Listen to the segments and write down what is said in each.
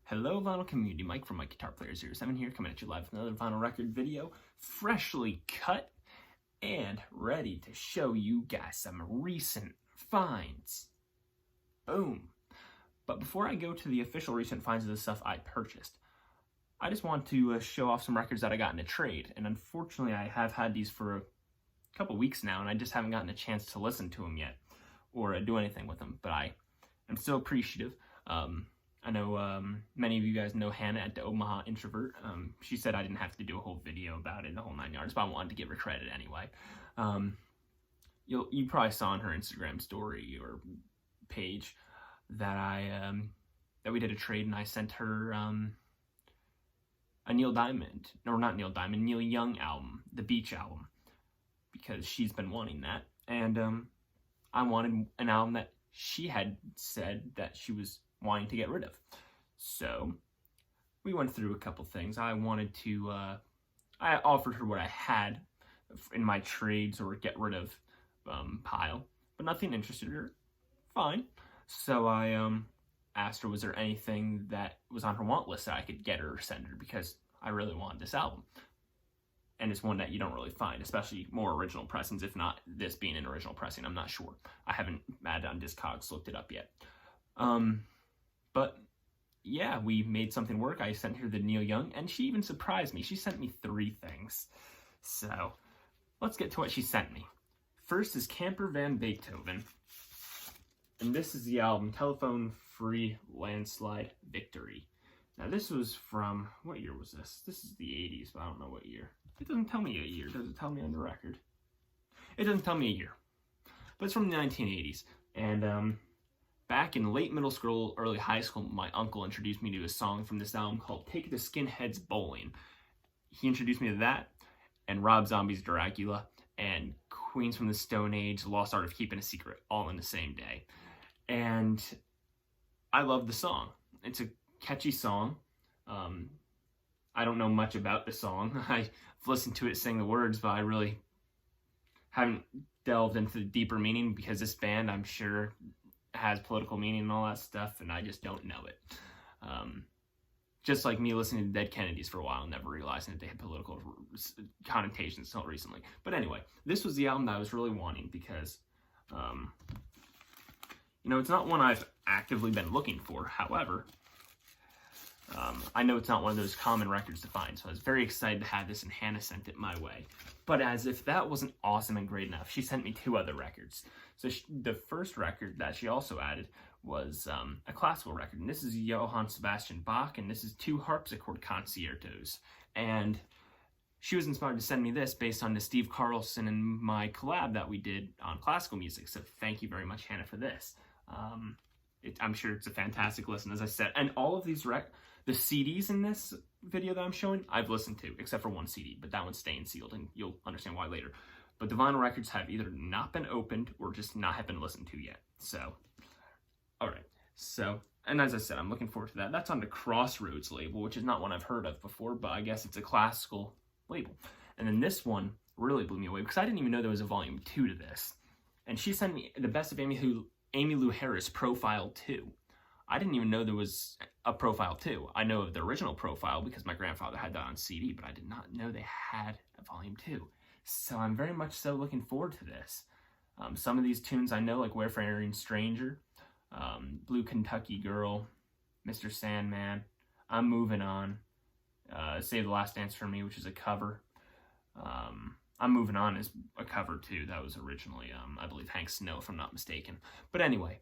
Hello vinyl community, Mike from MyGuitarPlayer07 here, coming at you live with another vinyl record video, freshly cut and ready to show you guys some recent finds. Boom. But before I go to the official recent finds of the stuff I purchased, I just want to show off some records that I got in a trade, and unfortunately I have had these for a couple weeks now and I just haven't gotten a chance to listen to them yet or do anything with them, but I am still appreciative. I know many of you guys know Hannah at the Omaha Introvert. She said I didn't have to do a whole video about it, the whole 9 yards, but I wanted to give her credit anyway. You probably saw on her Instagram story or page that that we did a trade, and I sent her a Neil Young album, the Beach album, because she's been wanting that, and I wanted an album that she had said that she was wanting to get rid of. So we went through a couple things. I wanted to I offered her what I had in my trades or get rid of pile, but nothing interested her. Fine. So I asked her, was there anything that was on her want list that I could get her or send her, because I really wanted this album, and it's one that you don't really find, especially more original pressings, if not this being an original pressing. I'm not sure. I haven't had it on Discogs, looked it up yet. But yeah, we made something work. I sent her the Neil Young, and she even surprised me. She sent me 3 things. So let's get to what she sent me. First is Camper Van Beethoven, and this is the album Telephone Free Landslide Victory. Now this was from, what year was this? This is the 80s, but I don't know what year. It doesn't tell me a year. Does it tell me on the record? It doesn't tell me a year, but it's from the 1980s. And back in late middle school, early high school, my uncle introduced me to a song from this album called Take the Skinheads Bowling. He introduced me to that, and Rob Zombie's Dracula, and Queens from the Stone Age, Lost Art of Keeping a Secret, all in the same day. And I love the song. It's a catchy song. I don't know much about the song. I've listened to it sing the words, but I really haven't delved into the deeper meaning, because this band, I'm sure, has political meaning and all that stuff, and I just don't know it. Just like me listening to Dead Kennedys for a while and never realizing that they had political connotations until recently. But anyway, this was the album that I was really wanting, because it's not one I've actively been looking for. However, I know it's not one of those common records to find, so I was very excited to have this, and Hannah sent it my way. But as if that wasn't awesome and great enough, she sent me 2 other records. So the first record that she also added was a classical record, and this is Johann Sebastian Bach, and this is 2 harpsichord concertos. And she was inspired to send me this based on the Steve Carlson and my collab that we did on classical music, so thank you very much, Hannah, for this. I'm sure it's a fantastic listen, as I said, and all of these the CDs in this video that I'm showing, I've listened to, except for one CD, but that one's staying sealed, and you'll understand why later. But the vinyl records have either not been opened or just not have been listened to yet. So, alright. So, and as I said, I'm looking forward to that. That's on the Crossroads label, which is not one I've heard of before, but I guess it's a classical label. And then this one really blew me away, because I didn't even know there was a volume 2 to this. And she sent me the Best of Emmylou Harris Profile 2. I didn't even know there was a Profile 2. I know of the original Profile because my grandfather had that on CD, but I did not know they had a volume 2. So I'm very much so looking forward to this. Some of these tunes I know, like Wayfaring Stranger, Blue Kentucky Girl, Mr. Sandman, I'm Moving On, Save the Last Dance for Me, which is a cover. I'm Moving On is a cover too. That was originally, I believe, Hank Snow, if I'm not mistaken. But anyway,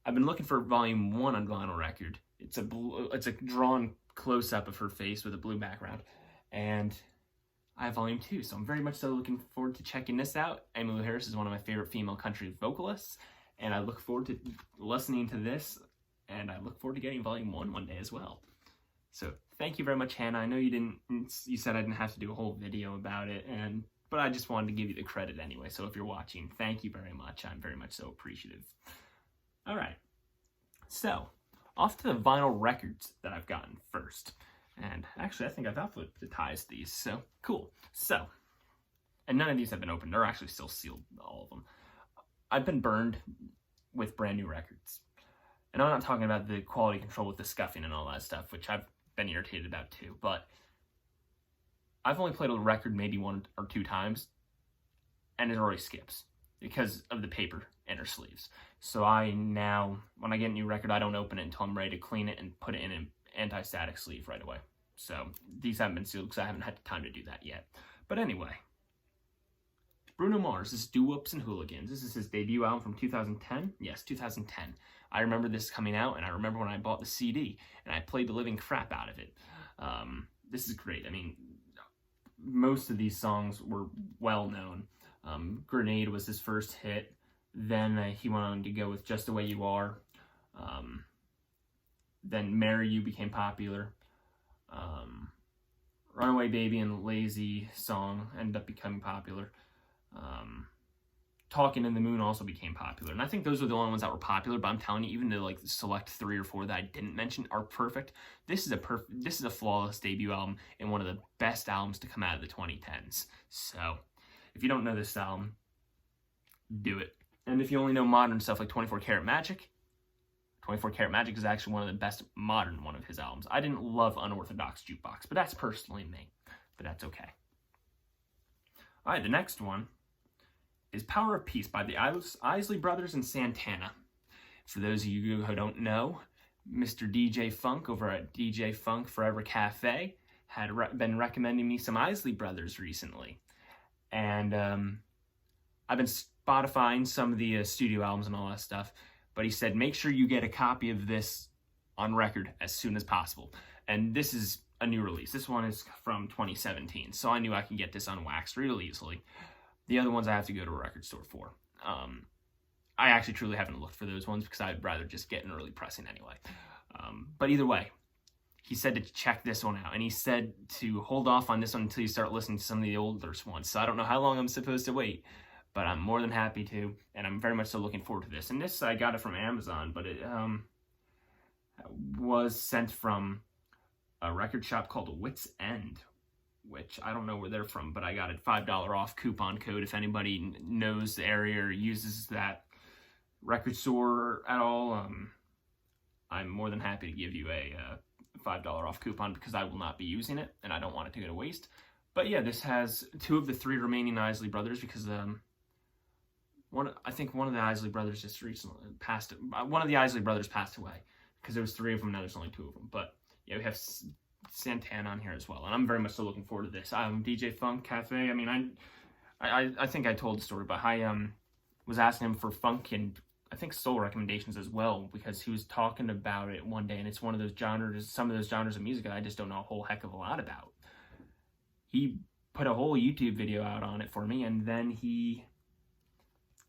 I've been looking for volume 1 on vinyl record. It's a drawn close-up of her face with a blue background, and I have volume 2, so I'm very much so looking forward to checking this out. Emmylou Harris is one of my favorite female country vocalists, and I look forward to listening to this, and I look forward to getting volume 1 one day as well. So thank you very much, Hannah. I know you said I didn't have to do a whole video about it, but I just wanted to give you the credit anyway. So if you're watching, thank you very much. I'm very much so appreciative. All right, so off to the vinyl records that I've gotten first. And actually, I think I've alphabetized these, so cool. So, and none of these have been opened. They're actually still sealed, all of them. I've been burned with brand new records. And I'm not talking about the quality control with the scuffing and all that stuff, which I've been irritated about too, but I've only played a record maybe 1 or 2 times, and it already skips because of the paper inner sleeves. So I now, when I get a new record, I don't open it until I'm ready to clean it and put it in an anti-static sleeve right away. So these haven't been sealed because I haven't had time to do that yet. But anyway, Bruno Mars, this is Doo Woops and Hooligans. This is his debut album from 2010. Yes, 2010. I remember this coming out, and I remember when I bought the CD, and I played the living crap out of it. This is great. I mean, most of these songs were well known. Grenade was his first hit. Then he went on to go with Just the Way You Are. Then Marry You became popular. Runaway Baby and Lazy Song ended up becoming popular. Talking in the Moon also became popular. And I think those are the only ones that were popular, but I'm telling you, even the like select 3 or 4 that I didn't mention are perfect. This is a flawless debut album and one of the best albums to come out of the 2010s. So, if you don't know this album, do it. And if you only know modern stuff like 24 Karat Magic, 24 Karat Magic is actually one of the best modern one of his albums. I didn't love Unorthodox Jukebox, but that's personally me. But that's okay. Alright, the next one is Power of Peace by the Isley Brothers and Santana. For those of you who don't know, Mr. DJ Funk over at DJ Funk Forever Cafe had been recommending me some Isley Brothers recently. And I've been Spotifying some of the studio albums and all that stuff, but he said, make sure you get a copy of this on record as soon as possible. And this is a new release. This one is from 2017, so I knew I could get this unwaxed real easily. The other ones I have to go to a record store for. I actually truly haven't looked for those ones because I'd rather just get an early pressing anyway. But either way, he said to check this one out, and he said to hold off on this one until you start listening to some of the older ones. So I don't know how long I'm supposed to wait, but I'm more than happy to, and I'm very much so looking forward to this. And this, I got it from Amazon, but it was sent from a record shop called Wits End, which I don't know where they're from, but I got a $5 off coupon code if anybody knows the area or uses that record store at all. I'm more than happy to give you a $5 off coupon because I will not be using it and I don't want it to go to waste. But yeah, this has 2 of the 3 remaining Isley Brothers because I think one of the Isley Brothers just recently passed. One of the Isley Brothers passed away because there was 3 of them, now there's only 2 of them. But yeah, we have Santana on here as well, and I'm very much so looking forward to this. DJ Funk Cafe. I mean, I think I told the story, but I was asking him for funk and I think soul recommendations as well because he was talking about it one day, and it's one of those genres, some of those genres of music that I just don't know a whole heck of a lot about. He put a whole YouTube video out on it for me, and then he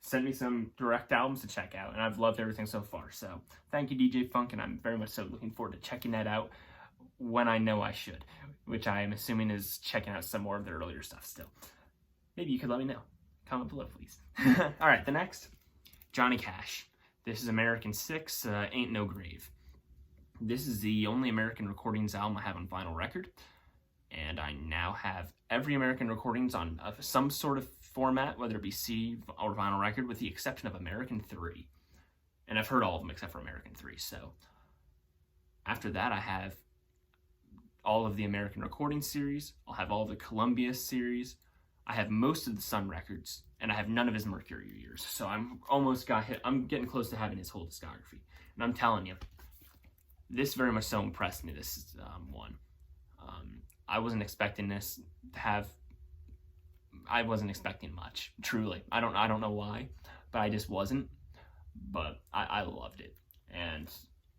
sent me some direct albums to check out, and I've loved everything so far. So thank you, DJ Funk, and I'm very much so looking forward to checking that out when I know I should, which I am assuming is checking out some more of their earlier stuff still. Maybe you could let me know. Comment below, please. All right, the next, Johnny Cash. This is American 6, Ain't No Grave. This is the only American Recordings album I have on vinyl record, and I now have every American Recordings on some sort of format, whether it be CD or vinyl record, with the exception of American 3. And I've heard all of them except for American 3, so after that I have all of the American Recording series, I'll have all of the Columbia series, I have most of the Sun records, and I have none of his Mercury years. So I'm getting close to having his whole discography. And I'm telling you, this very much so impressed me, this one. I wasn't expecting this to have, I wasn't expecting much, truly. I don't know why, but I just wasn't. But I loved it. And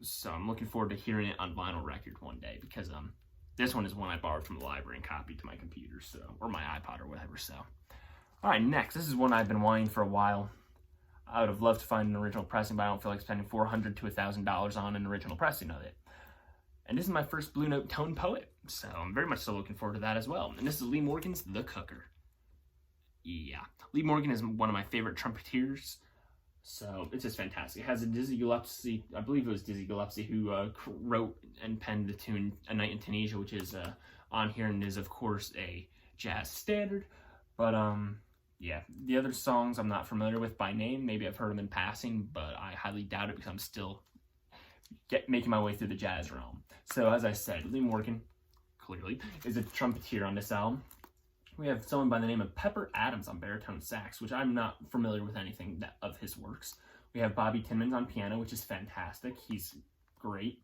so I'm looking forward to hearing it on vinyl record one day because this one is one I borrowed from the library and copied to my computer, so, or my iPod or whatever, so. All right, next, this is one I've been wanting for a while. I would have loved to find an original pressing, but I don't feel like spending $400 to $1,000 on an original pressing of it. And this is my first Blue Note Tone Poet, so I'm very much so looking forward to that as well. And this is Lee Morgan's The Cooker. Yeah, Lee Morgan is one of my favorite trumpeters, so it's just fantastic. It has a Dizzy Gillespie, I believe it was Dizzy Gillespie who wrote and penned the tune A Night in Tunisia, which is on here and is, of course, a jazz standard. But, yeah, the other songs I'm not familiar with by name. Maybe I've heard them in passing, but I highly doubt it because I'm still making my way through the jazz realm. So as I said, Lee Morgan, clearly, is a trumpeter on this album. We have someone by the name of Pepper Adams on baritone sax, which I'm not familiar with anything of his works. We have Bobby Timmons on piano, which is fantastic. He's great.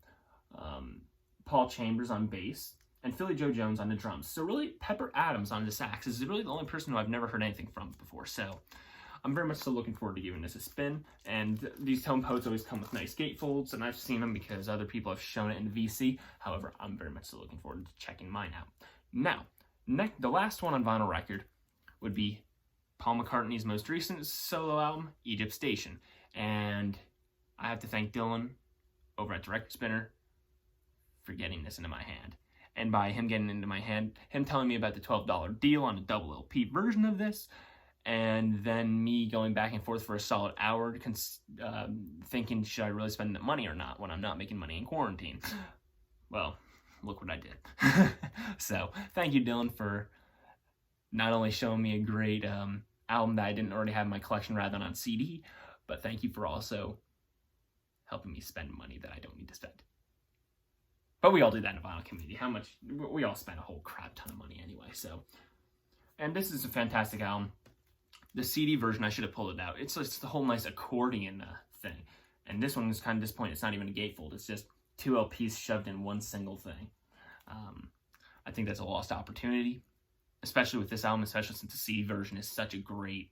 Paul Chambers on bass, and Philly Joe Jones on the drums. So really, Pepper Adams on the sax is really the only person who I've never heard anything from before. So I'm very much so looking forward to giving this a spin. And these tone poets always come with nice gatefolds, and I've seen them because other people have shown it in VC. However, I'm very much so looking forward to checking mine out. Now, the last one on vinyl record would be Paul McCartney's most recent solo album, Egypt Station. And I have to thank Dylan over at the Record Spinner for getting this into my hand. And by him getting into my hand, him telling me about the $12 deal on a double LP version of this, and then me going back and forth for a solid hour thinking, should I really spend the money or not when I'm not making money in quarantine? Well, look what I did. So, thank you, Dylan, for not only showing me a great album that I didn't already have in my collection rather than on CD, but thank you for also helping me spend money that I don't need to spend. But we all do that in a vinyl community. We all spend a whole crap ton of money anyway, so. And this is a fantastic album. The CD version, I should have pulled it out. It's the whole nice accordion thing. And this one is kind of disappointing. It's not even a gatefold. It's just 2 LPs shoved in one single thing. I think that's a lost opportunity, especially with this album, especially since the CD version is such a great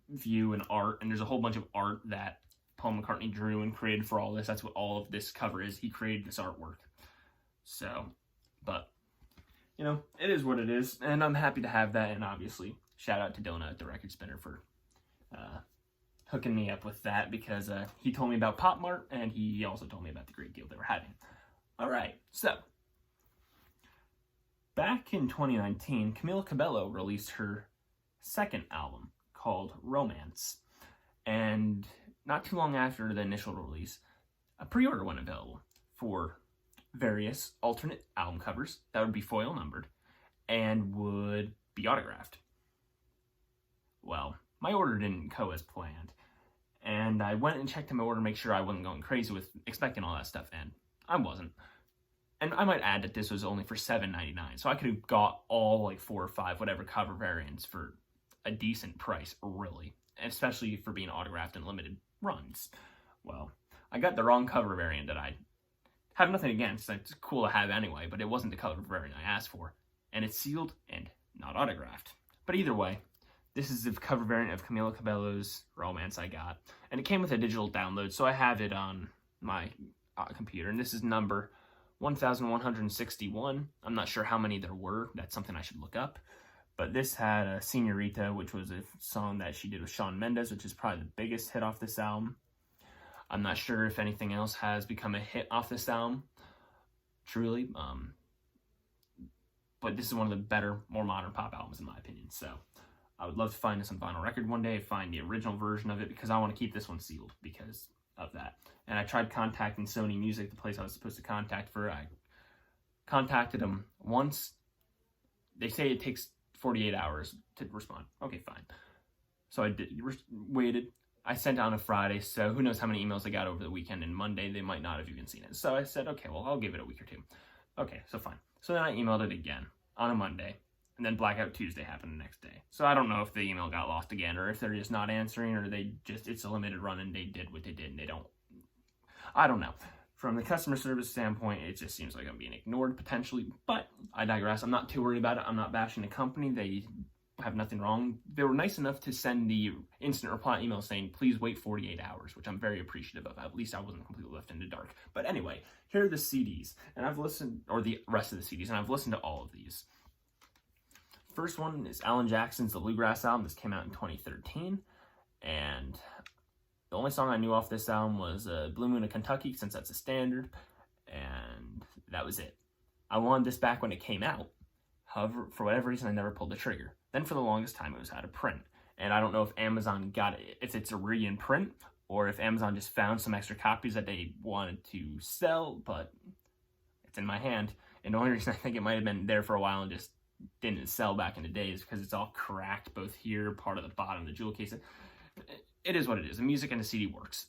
view and art. And there's a whole bunch of art that Paul McCartney drew and created for all this. That's what all of this cover is. He created this artwork. So, but, it is what it is. And I'm happy to have that. And obviously, shout out to Dylan at the Record Spinner for hooking me up with that, because he told me about Pop Mart, and he also told me about the great deal they were having. All right, so back in 2019, Camila Cabello released her second album called Romance, and not too long after the initial release, a pre-order went available for various alternate album covers that would be foil numbered and would be autographed. Well, my order didn't go as planned, and I went and checked my order to make sure I wasn't going crazy with expecting all that stuff, and I wasn't. And I might add that this was only for $7.99, so I could have got all 4 or 5 whatever cover variants for a decent price, really, especially for being autographed in limited runs. Well, I got the wrong cover variant that I have nothing against. It's cool to have anyway, but it wasn't the cover variant I asked for, and it's sealed and not autographed. But either way, this is the cover variant of Camila Cabello's Romance I got, and it came with a digital download, so I have it on my computer, and this is number 1161. I'm not sure how many there were. That's something I should look up. But this had a Senorita, which was a song that she did with Shawn Mendes, which is probably the biggest hit off this album. I'm not sure if anything else has become a hit off this album, truly. But this is one of the better, more modern pop albums, in my opinion. So I would love to find this on vinyl record one day, find the original version of it, because I want to keep this one sealed because of that. And I tried contacting Sony Music, the place I was supposed to contact for. I contacted them once. They say it takes 48 hours to respond. Okay, fine. So I waited. I sent on a Friday, so who knows how many emails I got over the weekend, and Monday they might not have even seen it. So I said, okay, well, I'll give it a week or two. Okay, so fine. So then I emailed it again on a Monday, and then Blackout Tuesday happened the next day. So I don't know if the email got lost again, or if they're just not answering, or it's a limited run and they did what they did and I don't know. From the customer service standpoint, it just seems like I'm being ignored potentially, but I digress. I'm not too worried about it. I'm not bashing the company. They have nothing wrong. They were nice enough to send the instant reply email saying, please wait 48 hours, which I'm very appreciative of. At least I wasn't completely left in the dark. But anyway, here are the CDs, and I've listened, or the rest of the CDs, and I've listened to all of these. First one is Alan Jackson's The Bluegrass album. This came out in 2013, and the only song I knew off this album was Blue Moon of Kentucky, since that's a standard, and that was it. I wanted this back when it came out. However, for whatever reason, I never pulled the trigger. Then for the longest time, it was out of print. And I don't know if Amazon got it, if it's a re-in print, or if Amazon just found some extra copies that they wanted to sell, but it's in my hand. And the only reason I think it might have been there for a while and just didn't sell back in the day is because it's all cracked, both here, part of the bottom of the jewel case. It is what it is. The music and the CD works.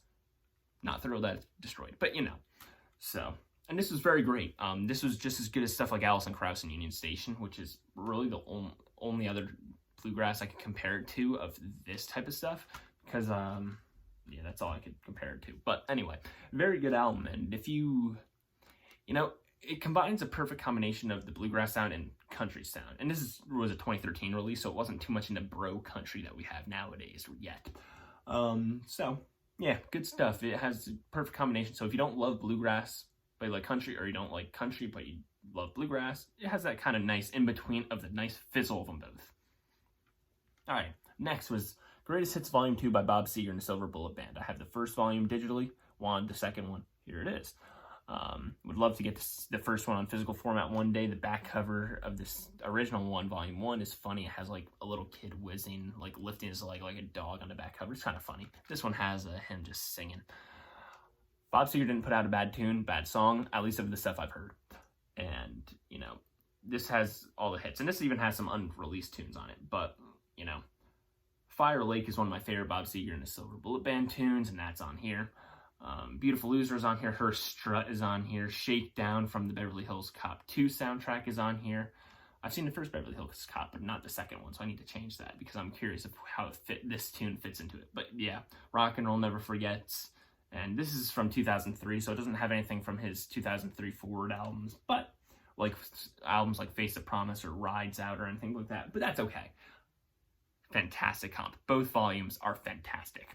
Not thrilled that it's destroyed, but So, and this was very great. This was just as good as stuff like Alison Krauss and Union Station, which is really the only other bluegrass I could compare it to of this type of stuff, because yeah, that's all I could compare it to. But anyway, very good album, and if it combines a perfect combination of the bluegrass sound and country sound. And this was a 2013 release, so it wasn't too much into bro country that we have nowadays yet. So yeah, good stuff. It has a perfect combination. So if you don't love bluegrass but you like country, or you don't like country but you love bluegrass, it has that kind of nice in between of the nice fizzle of them both. All right, next was Greatest Hits Volume 2 by Bob Seger and the Silver Bullet Band. I have the first volume digitally, wanted the second one. Here it is. Would love to get the first one on physical format one day. The back cover of this original one, volume 1, is funny. It has like a little kid whizzing, like lifting his leg like a dog on the back cover. It's kind of funny. This one has him just singing. Bob Seger didn't put out a bad tune, bad song, at least of the stuff I've heard. And, this has all the hits. And this even has some unreleased tunes on it. But, Fire Lake is one of my favorite Bob Seger and the Silver Bullet Band tunes, and that's on here. Beautiful Loser is on here. Her Strut is on here. Shakedown from the Beverly Hills Cop 2 soundtrack is on here. I've seen the first Beverly Hills Cop, but not the second one, so I need to change that because I'm curious of how this tune fits into it. But yeah, Rock and Roll Never Forgets. And this is from 2003, so it doesn't have anything from his 2003 forward albums, but like albums like Face of Promise or Rides Out or anything like that. But that's okay. Fantastic comp. Both volumes are fantastic.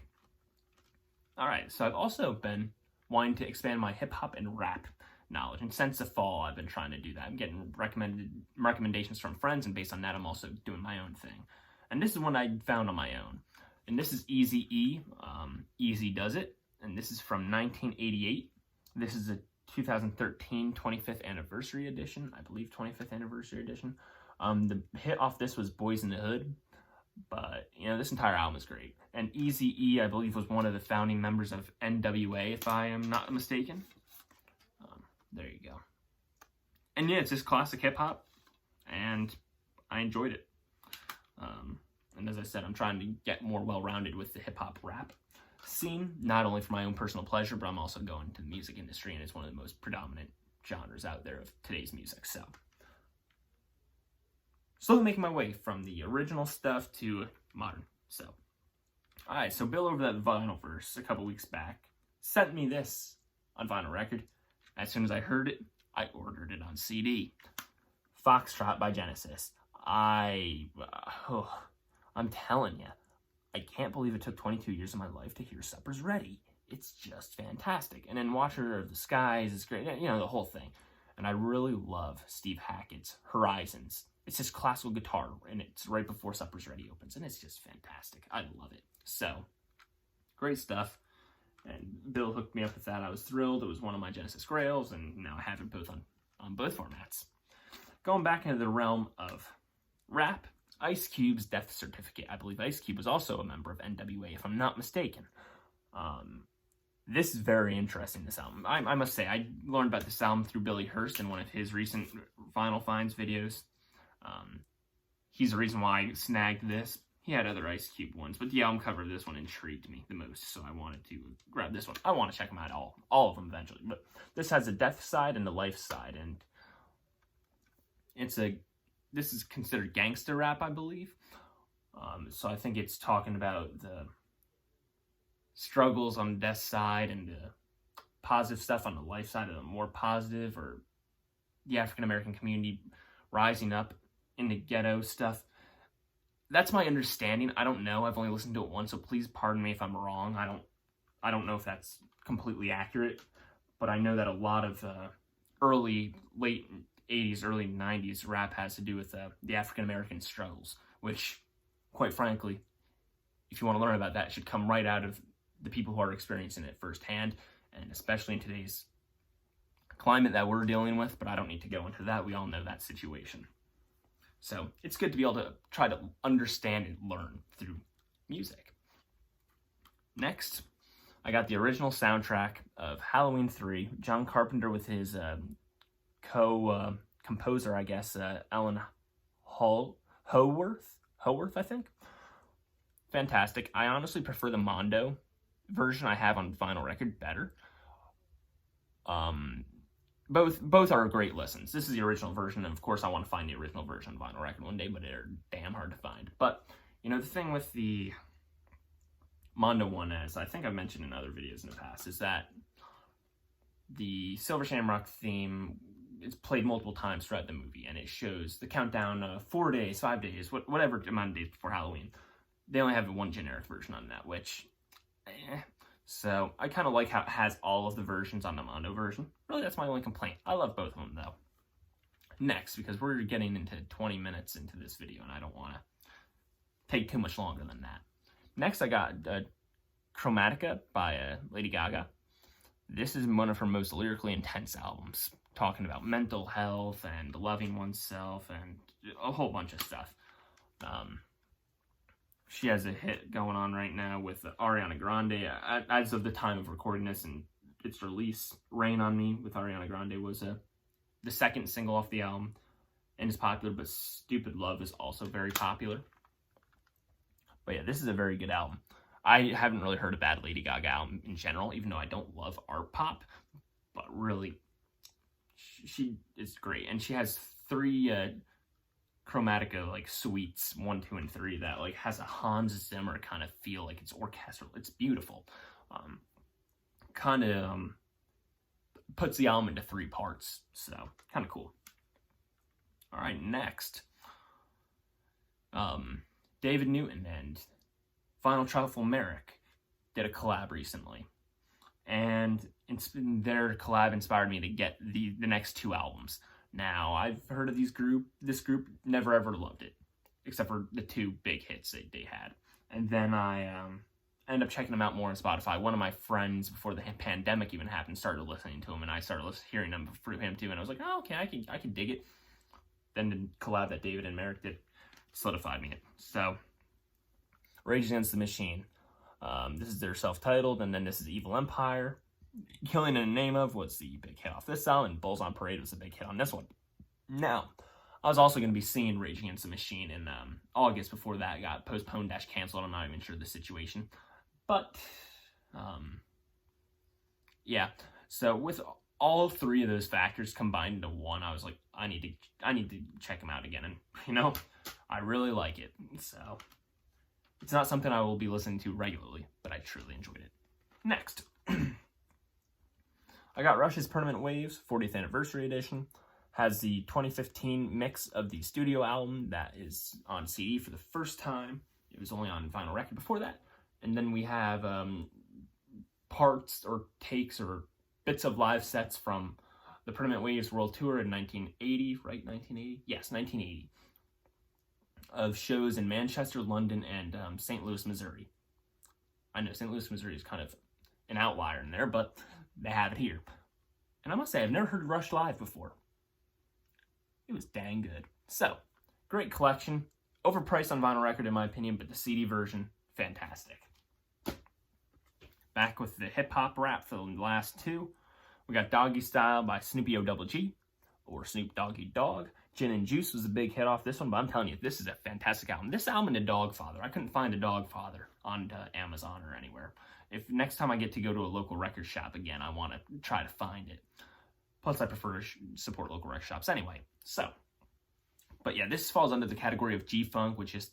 All right, so I've also been wanting to expand my hip-hop and rap knowledge. And since the fall, I've been trying to do that. I'm getting recommendations from friends, and based on that, I'm also doing my own thing. And this is one I found on my own. And this is Eazy-E, Easy Does It. And this is from 1988. This is a 2013 25th anniversary edition. I believe 25th anniversary edition. The hit off this was Boys in the Hood. But, this entire album is great. And Eazy-E, I believe, was one of the founding members of NWA, if I am not mistaken. There you go. And yeah, it's just classic hip-hop, and I enjoyed it. And as I said, I'm trying to get more well-rounded with the hip-hop rap scene, not only for my own personal pleasure, but I'm also going to the music industry, and it's one of the most predominant genres out there of today's music, so. Slowly making my way from the original stuff to modern. So, all right, so Bill over that vinyl verse a couple weeks back sent me this on vinyl record. As soon as I heard it, I ordered it on CD. Foxtrot by Genesis. I'm telling you, I can't believe it took 22 years of my life to hear Supper's Ready. It's just fantastic. And then Watcher of the Skies is great, the whole thing. And I really love Steve Hackett's Horizons. It's just classical guitar, and it's right before Supper's Ready opens, and it's just fantastic. I love it. So, great stuff. And Bill hooked me up with that. I was thrilled. It was one of my Genesis Grails, and now I have it both on both formats. Going back into the realm of rap, Ice Cube's Death Certificate. I believe Ice Cube was also a member of NWA, if I'm not mistaken. This is very interesting, this album. I must say, I learned about this album through Billy Hurst in one of his recent Vinyl Finds videos. He's the reason why I snagged this. He had other Ice Cube ones, but the album cover of this one intrigued me the most, so I wanted to grab this one. I want to check them out, all of them eventually, but this has the death side and the life side, and this is considered gangster rap, I believe. So I think it's talking about the struggles on the death side and the positive stuff on the life side, of the more positive, or the African American community rising up in the ghetto stuff. That's my understanding. I don't know. I've only listened to it once, so please pardon me if I'm wrong. I don't know if that's completely accurate, but I know that a lot of late 80s, early 90s rap has to do with the African American struggles, which, quite frankly, if you want to learn about that, it should come right out of the people who are experiencing it firsthand, and especially in today's climate that we're dealing with, but I don't need to go into that. We all know that situation. So it's good to be able to try to understand and learn through music. Next, I got the original soundtrack of Halloween 3, John Carpenter with his co-composer, I guess, Ellen Howarth, I think. Fantastic. I honestly prefer the Mondo version I have on vinyl record better. Both are great listens. This is the original version, and of course I want to find the original version on vinyl record one day, but they're damn hard to find. But, you know, the thing with the Mondo one, as I think I've mentioned in other videos in the past, is that the Silver Shamrock theme is played multiple times throughout the movie, and it shows the countdown 4 days, 5 days, whatever amount of days before Halloween. They only have one generic version on that, which, So I kind of like how it has all of the versions on the Mondo version. Really, that's my only complaint. I love both of them, though. Next, because we're getting into 20 minutes into this video, and I don't want to take too much longer than that. Next, I got Chromatica by Lady Gaga. This is one of her most lyrically intense albums, talking about mental health and loving oneself and a whole bunch of stuff. She has a hit going on right now with Ariana Grande. As of the time of recording this and its release, Rain on Me with Ariana Grande was the second single off the album and is popular, but Stupid Love is also very popular. But yeah, this is a very good album. I haven't really heard a bad Lady Gaga album in general, even though I don't love art pop, but really, she is great. And she has 3 Chromatica like suites 1, 2, and 3 that like has a Hans Zimmer kind of feel, like it's orchestral. It's beautiful. Puts the album into 3 parts, so kind of cool. All right, next, David Newton and Final Truffle Merrick did a collab recently, and their collab inspired me to get the next 2 albums. Now, I've heard of this group, never ever loved it, except for the 2 big hits they had. And then I ended up checking them out more on Spotify. One of my friends, before the pandemic even happened, started listening to them, and I started hearing them through him too, and I was like, oh, okay, I can dig it. Then the collab that David and Merrick did solidified me. So, Rage Against the Machine. This is their self-titled, and then this is Evil Empire. Killing in the Name Of was the big hit off this album, and Bulls on Parade was a big hit on this one. Now, I was also going to be seeing Rage Against the Machine in August before that got postponed / canceled. I'm not even sure the situation. But, yeah. So with all 3 of those factors combined into one, I was like, I need to check them out again. And, you know, I really like it. So, it's not something I will be listening to regularly, but I truly enjoyed it. Next. I got Rush's Permanent Waves 40th Anniversary Edition. Has the 2015 mix of the studio album that is on CD for the first time. It was only on vinyl record before that. And then we have parts or takes or bits of live sets from the Permanent Waves World Tour in 1980, right? 1980? Yes, 1980. Of shows in Manchester, London, and St. Louis, Missouri. I know St. Louis, Missouri is kind of an outlier in there, but they have it here. And I must say, I've never heard Rush live before. It was dang good. So, great collection. Overpriced on vinyl record, in my opinion, but the CD version, fantastic. Back with the hip-hop rap for the last 2. We got Doggy Style by Snoopy O-Double-G, or Snoop Doggy Dogg. Gin and Juice was a big hit off this one, but I'm telling you, this is a fantastic album. This album and The Dogfather. I couldn't find a Dogfather on Amazon or anywhere. If next time I get to go to a local record shop again, I want to try to find it. Plus, I prefer to support local record shops anyway. So, but yeah, this falls under the category of G-Funk, which is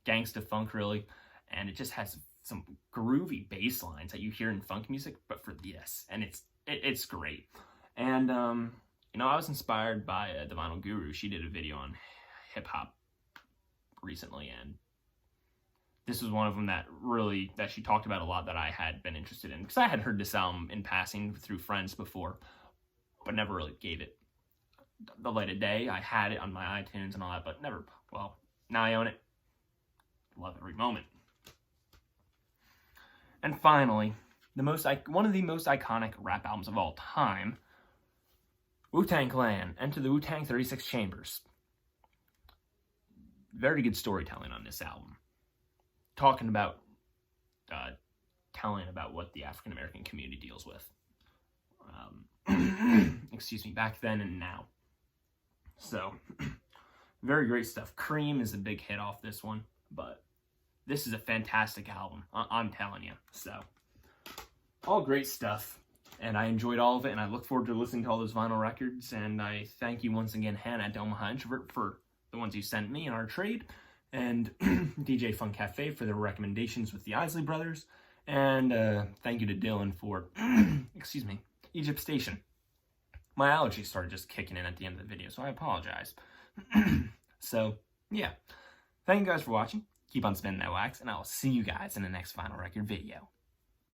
gangsta funk, really. And it just has some groovy bass lines that you hear in funk music, but for this. And it's great. And, you know, I was inspired by the Vinyl Guru. She did a video on hip-hop recently, and this was one of them that she talked about a lot that I had been interested in. Because I had heard this album in passing through friends before, but never really gave it the light of day. I had it on my iTunes and all that, but never, well, now I own it. Love every moment. And finally, one of the most iconic rap albums of all time, Wu-Tang Clan, Enter the Wu-Tang 36 Chambers. Very good storytelling on this album. Talking about, telling about what the African American community deals with. Excuse me, back then and now. So, very great stuff. Cream is a big hit off this one, but this is a fantastic album. I'm telling you. So, all great stuff. And I enjoyed all of it, and I look forward to listening to all those vinyl records. And I thank you once again, Hannah at Omaha Introvert, for the ones you sent me in our trade, and DJ Fun Cafe for the recommendations with the Isley Brothers. And thank you to Dylan for, excuse me, Egypt Station. My allergies started just kicking in at the end of the video, so I apologize. So, yeah. Thank you guys for watching. Keep on spinning that wax, and I will see you guys in the next vinyl record video.